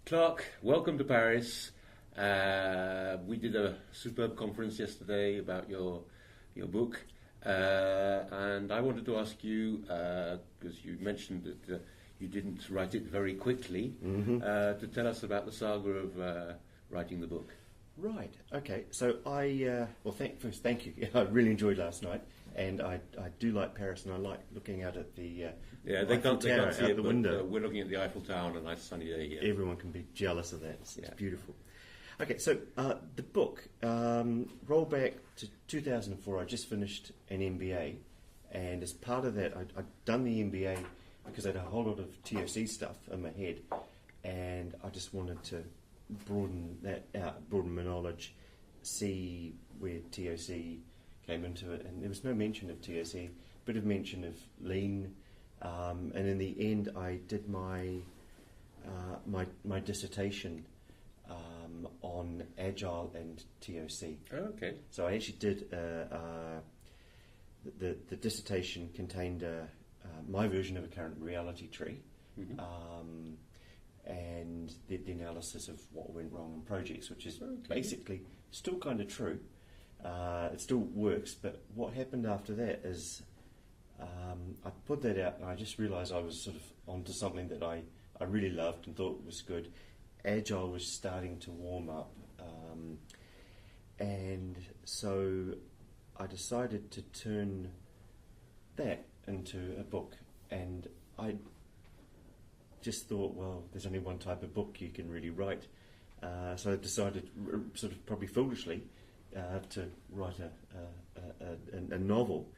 Clarke, welcome to Paris. We did a superb conference yesterday about your book, and I wanted to ask you, because you mentioned that you didn't write it very quickly, to tell us about the saga of writing the book. Right. Okay. So first, thank you. I really enjoyed last night, and I do like Paris, and I like looking out at the they can't see it, the but window. We're looking at the Eiffel Tower on a nice sunny day here. Everyone can be jealous of that. It's beautiful. Okay. So the book, roll back to 2004. I just finished an MBA, and as part of that, I'd done the MBA because I had a whole lot of TOC stuff in my head, and I just wanted to broaden that out, broaden my knowledge, see where TOC came into it, and there was no mention of TOC, a bit of mention of lean, and in the end I did my dissertation on Agile and TOC. Oh, okay. So I actually did the dissertation contained my version of a current reality tree. And the analysis of what went wrong in projects, which is basically still kind of true. It still works, but what happened after that is I put that out and I just realised I was sort of onto something that I really loved and thought was good. Agile was starting to warm up, and so I decided to turn that into a book, and I just thought, well, there's only one type of book you can really write. So I decided, sort of probably foolishly, to write a novel.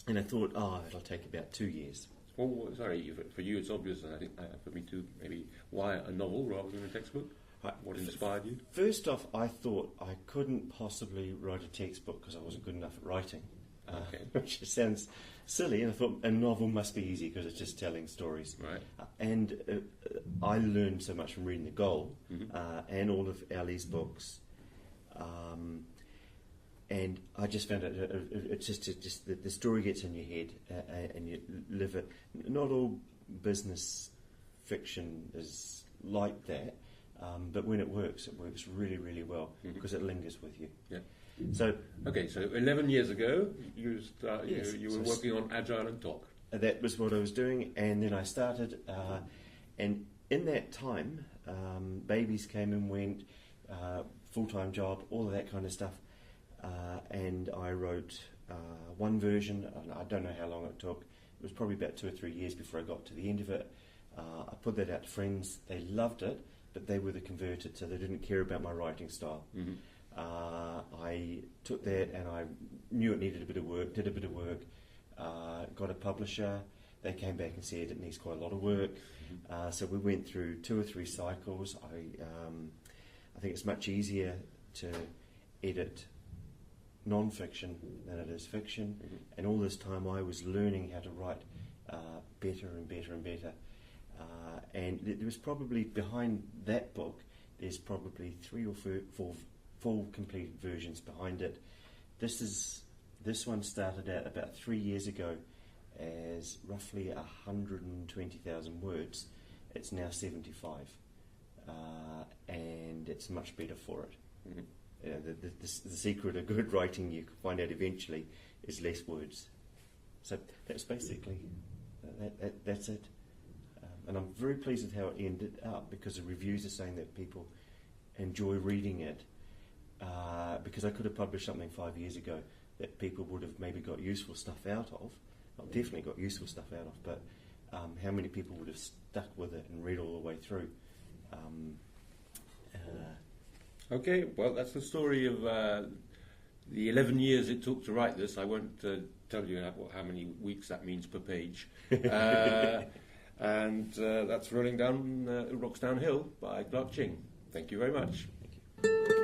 And I thought, it'll take about 2 years. Well, sorry, for you it's obvious, and I think for me too, maybe why a novel rather than a textbook? Right. What inspired you? First off, I thought I couldn't possibly write a textbook because I wasn't good enough at writing. Which sounds silly, and I thought a novel must be easy because it's just telling stories. Right. And I learned so much from reading The Goal and all of Ali's books, and I just found it's just the story gets in your head and you live it. Not all business fiction is like that, but when it works really, really well because it lingers with you. Yeah. So 11 years ago, you were working on Agile and Talk. That was what I was doing, and then I started, and in that time, babies came and went, full-time job, all of that kind of stuff, and I wrote one version, and I don't know how long it took. It was probably about 2 or 3 years before I got to the end of it. I put that out to friends. They loved it, but they were the converted, so they didn't care about my writing style. I took that and I knew it needed a bit of work, did a bit of work, got a publisher. They came back and said it needs quite a lot of work. So we went through 2 or 3 cycles. I think it's much easier to edit non-fiction than it is fiction. And all this time I was learning how to write better and better and better. And there was probably, behind that book, there's probably 3 or 4 full completed versions behind it. This one started out about 3 years ago as roughly 120,000 words. It's now 75, and it's much better for it. The secret of good writing, you find out eventually, is less words. So that's basically that's it. And I'm very pleased with how it ended up because the reviews are saying that people enjoy reading it. Because I could have published something 5 years ago that people would have maybe got useful stuff out of. Well, definitely got useful stuff out of, but how many people would have stuck with it and read all the way through? Okay, well, that's the story of the 11 years it took to write this. I won't tell you how many weeks that means per page. And that's Rolling Down Rocks Downhill by Clarke Ching. Thank you very much. Thank you.